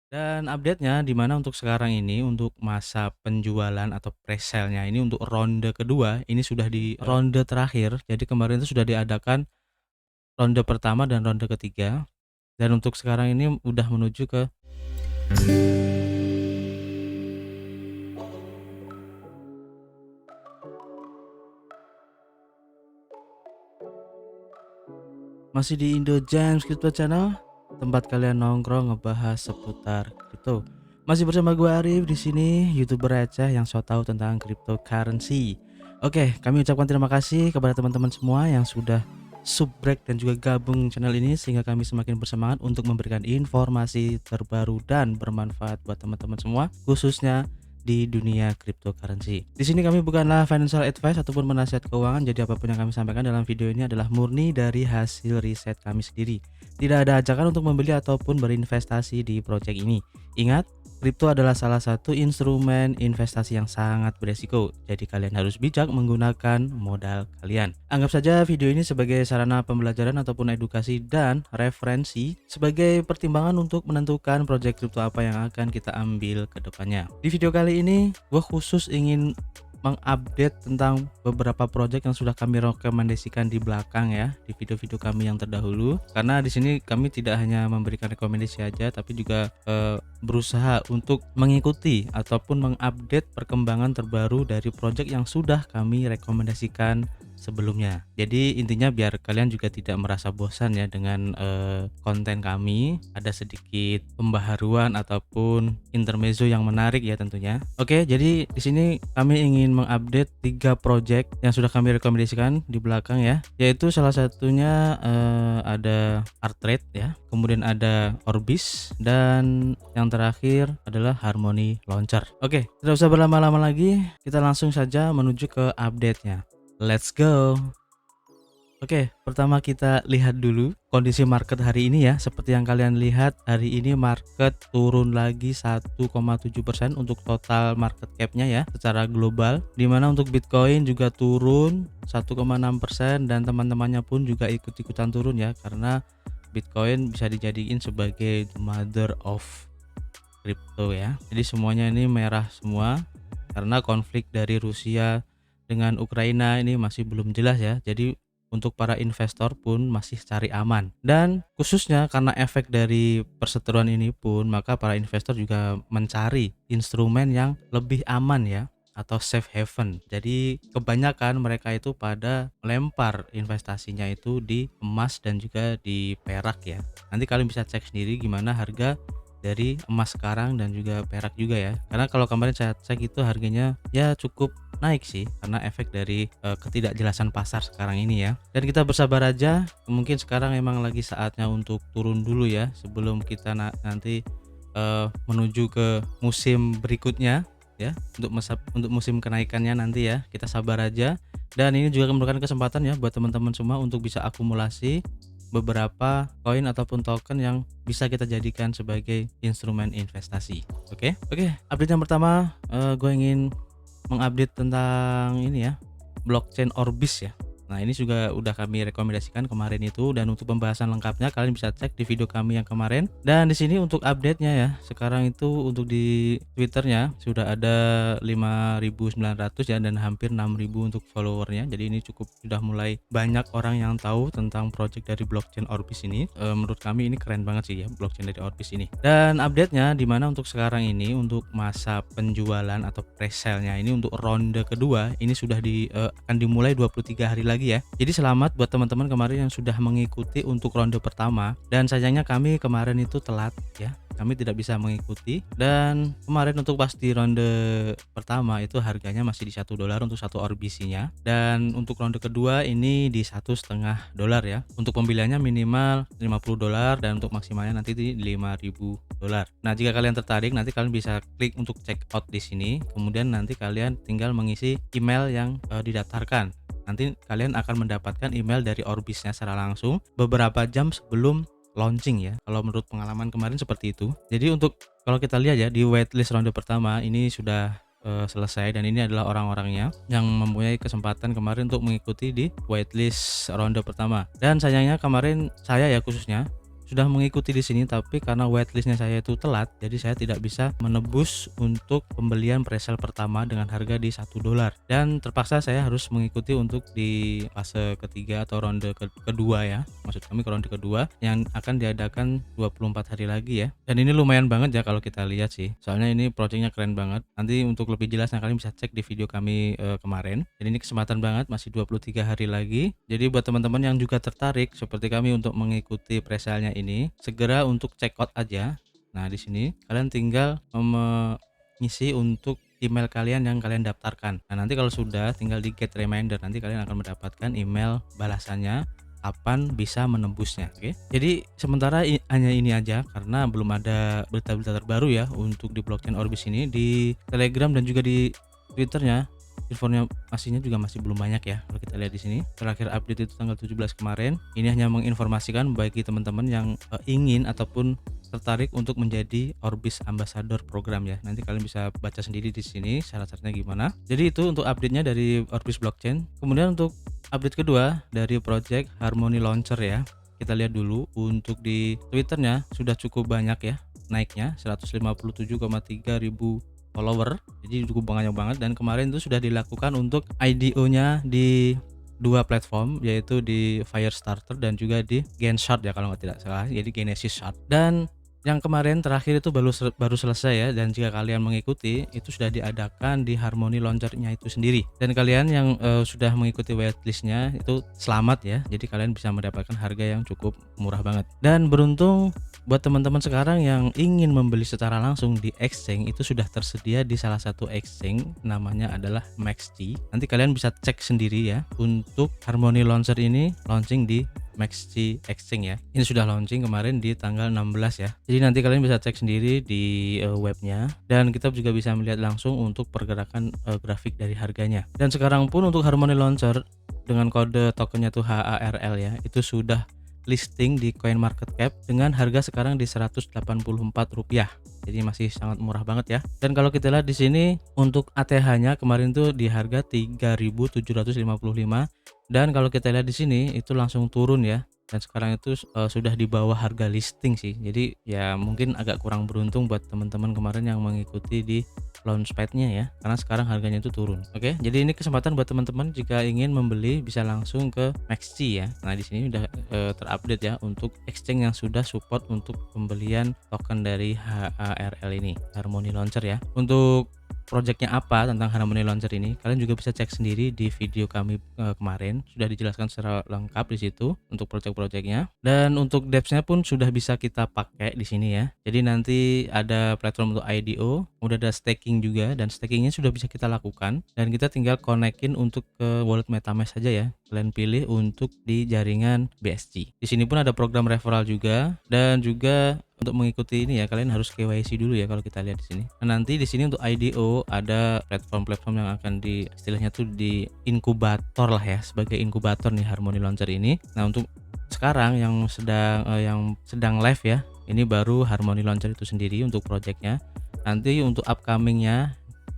Dan update-nya di mana untuk sekarang ini untuk masa penjualan atau presale-nya ini untuk ronde kedua ini sudah di ronde terakhir. Jadi kemarin itu sudah diadakan ronde pertama dan ronde ketiga, dan untuk sekarang ini udah menuju ke masih di Indo James Crypto Channel, tempat kalian nongkrong ngebahas seputar kripto. Masih bersama gue Arif di sini, YouTuber receh yang so tahu tentang cryptocurrency. Oke, kami ucapkan terima kasih kepada teman-teman semua yang sudah subrek dan juga gabung channel ini sehingga kami semakin bersemangat untuk memberikan informasi terbaru dan bermanfaat buat teman-teman semua, khususnya di dunia cryptocurrency. Di sini kami bukanlah financial advice ataupun penasihat keuangan, jadi apapun yang kami sampaikan dalam video ini adalah murni dari hasil riset kami sendiri. Tidak ada ajakan untuk membeli ataupun berinvestasi di project ini. Ingat, kripto adalah salah satu instrumen investasi yang sangat beresiko, jadi kalian harus bijak menggunakan modal kalian. Anggap saja video ini sebagai sarana pembelajaran ataupun edukasi dan referensi sebagai pertimbangan untuk menentukan project kripto apa yang akan kita ambil ke depannya. Di video kali ini, gue khusus ingin mengupdate tentang beberapa project yang sudah kami rekomendasikan di belakang ya, di video-video kami yang terdahulu. Karena di sini kami tidak hanya memberikan rekomendasi aja, tapi juga berusaha untuk mengikuti ataupun mengupdate perkembangan terbaru dari project yang sudah kami rekomendasikan sebelumnya. Jadi intinya biar kalian juga tidak merasa bosan ya dengan konten kami, ada sedikit pembaharuan ataupun intermezzo yang menarik ya tentunya. Oke, jadi di sini kami ingin mengupdate 3 project yang sudah kami rekomendasikan di belakang ya, yaitu salah satunya ada Artrade ya, kemudian ada Orbis, dan yang terakhir adalah Harmony Launcher. Oke, tidak usah berlama-lama lagi, kita langsung saja menuju ke update-nya. Let's go. Oke, pertama kita lihat dulu kondisi market hari ini ya. Seperti yang kalian lihat, hari ini market turun lagi 1,7% untuk total market cap-nya ya secara global. Dimana untuk Bitcoin juga turun 1,6% dan teman-temannya pun juga ikut-ikutan turun ya, karena Bitcoin bisa dijadiin sebagai the mother of crypto ya. Jadi semuanya ini merah semua karena konflik dari Rusia dengan Ukraina ini masih belum jelas ya. Jadi untuk para investor pun masih cari aman, dan khususnya karena efek dari perseteruan ini pun maka para investor juga mencari instrumen yang lebih aman ya, atau safe haven. Jadi kebanyakan mereka itu pada melempar investasinya itu di emas dan juga di perak ya. Nanti kalian bisa cek sendiri gimana harga dari emas sekarang dan juga perak juga ya, karena kalau kemarin saya cek itu harganya ya cukup naik sih karena efek dari ketidakjelasan pasar sekarang ini ya. Dan kita bersabar aja, mungkin sekarang emang lagi saatnya untuk turun dulu ya sebelum kita nanti menuju ke musim berikutnya ya, untuk musim kenaikannya nanti ya. Kita sabar aja, dan ini juga merupakan kesempatan ya buat teman-teman semua untuk bisa akumulasi beberapa koin ataupun token yang bisa kita jadikan sebagai instrumen investasi. Oke, update yang pertama, gue ingin mengupdate tentang ini ya, blockchain Orbis ya. Nah, ini juga udah kami rekomendasikan kemarin itu, dan untuk pembahasan lengkapnya kalian bisa cek di video kami yang kemarin. Dan di sini untuk update-nya ya, sekarang itu untuk di Twitternya sudah ada 5.900 ya, dan hampir 6.000 untuk followernya. Jadi ini cukup sudah mulai banyak orang yang tahu tentang project dari blockchain Orbis ini. Menurut kami ini keren banget sih ya blockchain dari Orbis ini. Dan update-nya dimana untuk sekarang ini untuk masa penjualan atau presale-nya ini untuk ronde kedua ini sudah akan dimulai 23 hari lagi ya. Jadi selamat buat teman-teman kemarin yang sudah mengikuti untuk ronde pertama, dan sayangnya kami kemarin itu telat ya. Kami tidak bisa mengikuti, dan kemarin untuk pas di ronde pertama itu harganya masih di $1 untuk satu orbisinya, dan untuk ronde kedua ini di $1,5 ya. Untuk pembeliannya minimal $50 dan untuk maksimalnya nanti di $5.000. Nah, jika kalian tertarik nanti kalian bisa klik untuk check out di sini, kemudian nanti kalian tinggal mengisi email yang didaftarkan. Nanti kalian akan mendapatkan email dari Orbisnya secara langsung beberapa jam sebelum launching ya. Kalau menurut pengalaman kemarin seperti itu. Jadi untuk kalau kita lihat ya di waitlist ronde pertama ini sudah selesai, dan ini adalah orang-orangnya yang mempunyai kesempatan kemarin untuk mengikuti di waitlist ronde pertama. Dan sayangnya kemarin saya ya khususnya sudah mengikuti di sini, tapi karena waitlistnya saya itu telat, jadi saya tidak bisa menebus untuk pembelian presale pertama dengan harga di $1 dan terpaksa saya harus mengikuti untuk di fase ketiga atau ronde kedua ya. Maksud kami ke ronde kedua yang akan diadakan 24 hari lagi ya. Dan ini lumayan banget ya kalau kita lihat sih. Soalnya ini projectnya keren banget. Nanti untuk lebih jelasnya kalian bisa cek di video kami kemarin. Jadi ini kesempatan banget, masih 23 hari lagi. Jadi buat teman-teman yang juga tertarik seperti kami untuk mengikuti presale-nya ini, segera untuk check out aja. Nah, di sini kalian tinggal mengisi untuk email kalian yang kalian daftarkan. Nah, nanti kalau sudah tinggal di get reminder, nanti kalian akan mendapatkan email balasannya kapan bisa menembusnya. Oke. Jadi sementara hanya ini aja karena belum ada berita-berita terbaru ya untuk di blockchain Orbis ini. Di Telegram dan juga di Twitternya informasinya juga masih belum banyak ya. Kalau kita lihat di sini terakhir update itu tanggal 17 kemarin. Ini hanya menginformasikan bagi teman-teman yang ingin ataupun tertarik untuk menjadi Orbis Ambassador program ya. Nanti kalian bisa baca sendiri di sini syarat-syaratnya gimana. Jadi itu untuk update-nya dari Orbis Blockchain. Kemudian untuk update kedua dari project Harmony Launcher ya. Kita lihat dulu untuk di Twitternya sudah cukup banyak ya naiknya 157,3 ribu follower, jadi cukup banyak banget. Dan kemarin itu sudah dilakukan untuk IDO-nya di dua platform, yaitu di Firestarter dan juga di Genshard ya kalau nggak tidak salah, jadi Genesis Shard. Dan yang kemarin terakhir itu baru selesai ya, dan jika kalian mengikuti itu sudah diadakan di Harmony Launcher-nya itu sendiri. Dan kalian yang sudah mengikuti waitlist-nya itu selamat ya, jadi kalian bisa mendapatkan harga yang cukup murah banget. Dan beruntung buat teman-teman sekarang yang ingin membeli secara langsung di exchange, itu sudah tersedia di salah satu exchange, namanya adalah MaxG. Nanti kalian bisa cek sendiri ya untuk Harmony Launcher ini launching di MaxG Exchange ya. Ini sudah launching kemarin di tanggal 16 ya. Jadi nanti kalian bisa cek sendiri di webnya, dan kita juga bisa melihat langsung untuk pergerakan grafik dari harganya. Dan sekarang pun untuk Harmony Launcher dengan kode tokennya tuh HARL ya, itu sudah listing di CoinMarketCap dengan harga sekarang di Rp184. Jadi masih sangat murah banget ya. Dan kalau kita lihat di sini untuk ATH-nya kemarin tuh di harga 3.755, dan kalau kita lihat di sini itu langsung turun ya. Dan sekarang itu sudah di bawah harga listing sih. Jadi ya mungkin agak kurang beruntung buat teman-teman kemarin yang mengikuti di launchpad-nya ya, karena sekarang harganya itu turun. Oke, jadi ini kesempatan buat teman-teman jika ingin membeli bisa langsung ke MaxG ya. Nah, di sini udah terupdate ya untuk exchange yang sudah support untuk pembelian token dari HARL ini, Harmony Launcher ya. Untuk projectnya apa tentang Harmony Launcher ini, kalian juga bisa cek sendiri di video kami kemarin, sudah dijelaskan secara lengkap di situ untuk project-projectnya. Dan untuk dApps-nya pun sudah bisa kita pakai di sini ya. Jadi nanti ada platform untuk IDO, udah ada staking juga, dan stakingnya sudah bisa kita lakukan, dan kita tinggal konekin untuk ke wallet MetaMask saja ya. Kalian pilih untuk di jaringan BSC. Di sini pun ada program referral juga, dan juga untuk mengikuti ini ya kalian harus KYC dulu ya kalau kita lihat di sini. Nah, nanti di sini untuk IDO ada platform-platform yang akan di istilahnya tuh di inkubator lah ya, sebagai inkubator nih Harmony Launcher ini. Nah, untuk sekarang yang sedang live ya, ini baru Harmony Launcher itu sendiri untuk projectnya. Nanti untuk upcomingnya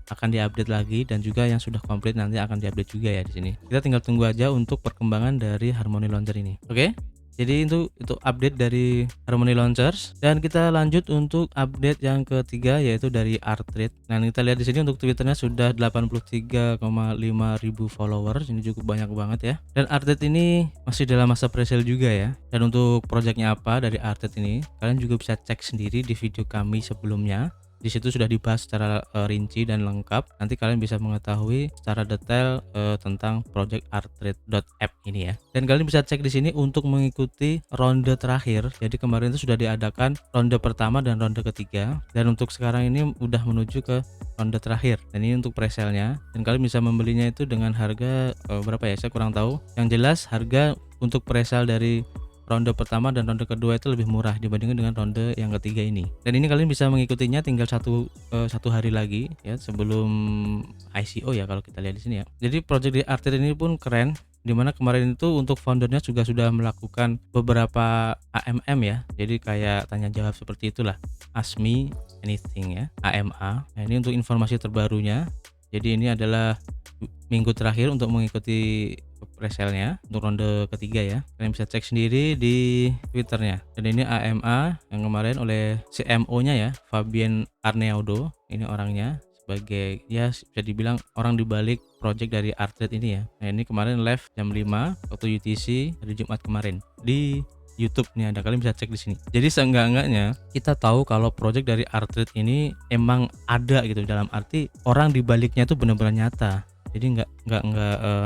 akan diupdate lagi, dan juga yang sudah komplit nanti akan diupdate juga ya di sini. Kita tinggal tunggu aja untuk perkembangan dari Harmony Launcher ini. Oke? Jadi itu update dari Harmony Launchers, dan kita lanjut untuk update yang ketiga yaitu dari Artrade. Nah, kita lihat di sini untuk Twitternya sudah 83,5 ribu followers, ini cukup banyak banget ya. Dan Artrade ini masih dalam masa presale juga ya. Dan untuk projectnya apa dari Artrade ini, kalian juga bisa cek sendiri di video kami sebelumnya. Di situ sudah dibahas secara rinci dan lengkap. Nanti kalian bisa mengetahui secara detail tentang project Artrade.app ini ya. Dan kalian bisa cek di sini untuk mengikuti ronde terakhir. Jadi kemarin itu sudah diadakan ronde pertama dan ronde ketiga. Dan untuk sekarang ini udah menuju ke ronde terakhir. Dan ini untuk presale-nya. Dan kalian bisa membelinya itu dengan harga berapa ya? Saya kurang tahu. Yang jelas harga untuk presale dari ronde pertama dan ronde kedua itu lebih murah dibandingkan dengan ronde yang ketiga ini. Dan ini kalian bisa mengikutinya tinggal satu hari lagi ya sebelum ICO ya kalau kita lihat di sini ya. Jadi project di Artrade ini pun keren, dimana kemarin itu untuk foundernya juga sudah melakukan beberapa AMM ya. Jadi kayak tanya jawab seperti itulah, Ask Me Anything ya, AMA. Nah, ini untuk informasi terbarunya. Jadi ini adalah minggu terakhir untuk mengikuti presale-nya untuk ronde ketiga ya. Kalian bisa cek sendiri di Twitternya. Dan ini AMA yang kemarin oleh CMO-nya ya, Fabien Arneaudo. Ini orangnya sebagai ya bisa dibilang orang dibalik project dari Artrade ini ya. Nah ini kemarin live jam 5 waktu UTC hari Jumat kemarin di YouTube nih ada, kalian bisa cek di sini. Jadi seenggak-enggaknya kita tahu kalau project dari Artrade ini emang ada gitu, dalam arti orang di baliknya itu benar-benar nyata. Jadi nggak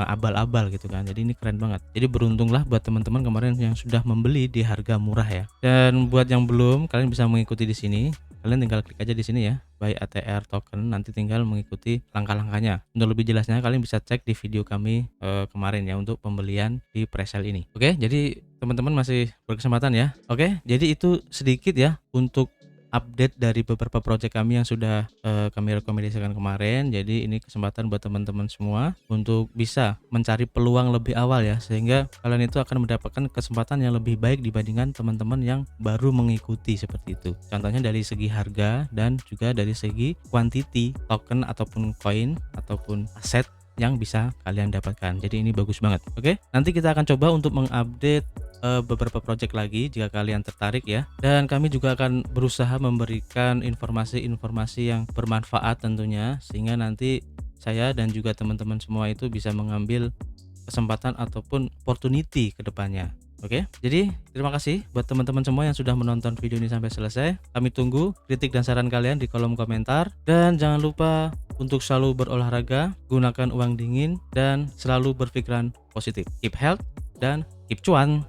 abal-abal gitu kan. Jadi ini keren banget. Jadi beruntunglah buat teman-teman kemarin yang sudah membeli di harga murah ya. Dan buat yang belum, kalian bisa mengikuti di sini. Kalian tinggal klik aja di sini ya, buy ATR token, nanti tinggal mengikuti langkah-langkahnya. Untuk lebih jelasnya kalian bisa cek di video kami kemarin ya untuk pembelian di presale ini. Oke, jadi teman-teman masih berkesempatan ya. Oke, jadi itu sedikit ya untuk update dari beberapa project kami yang sudah kami rekomendasikan kemarin. Jadi ini kesempatan buat teman-teman semua untuk bisa mencari peluang lebih awal ya, sehingga kalian itu akan mendapatkan kesempatan yang lebih baik dibandingkan teman-teman yang baru mengikuti seperti itu. Contohnya dari segi harga dan juga dari segi quantity token ataupun koin ataupun aset yang bisa kalian dapatkan. Jadi ini bagus banget. Oke, nanti kita akan coba untuk mengupdate beberapa project lagi jika kalian tertarik ya. Dan kami juga akan berusaha memberikan informasi-informasi yang bermanfaat tentunya, sehingga nanti saya dan juga teman-teman semua itu bisa mengambil kesempatan ataupun opportunity ke depannya. Oke, jadi terima kasih buat teman-teman semua yang sudah menonton video ini sampai selesai. Kami tunggu kritik dan saran kalian di kolom komentar. Dan jangan lupa untuk selalu berolahraga, gunakan uang dingin, dan selalu berpikiran positif. Keep health dan keep cuan.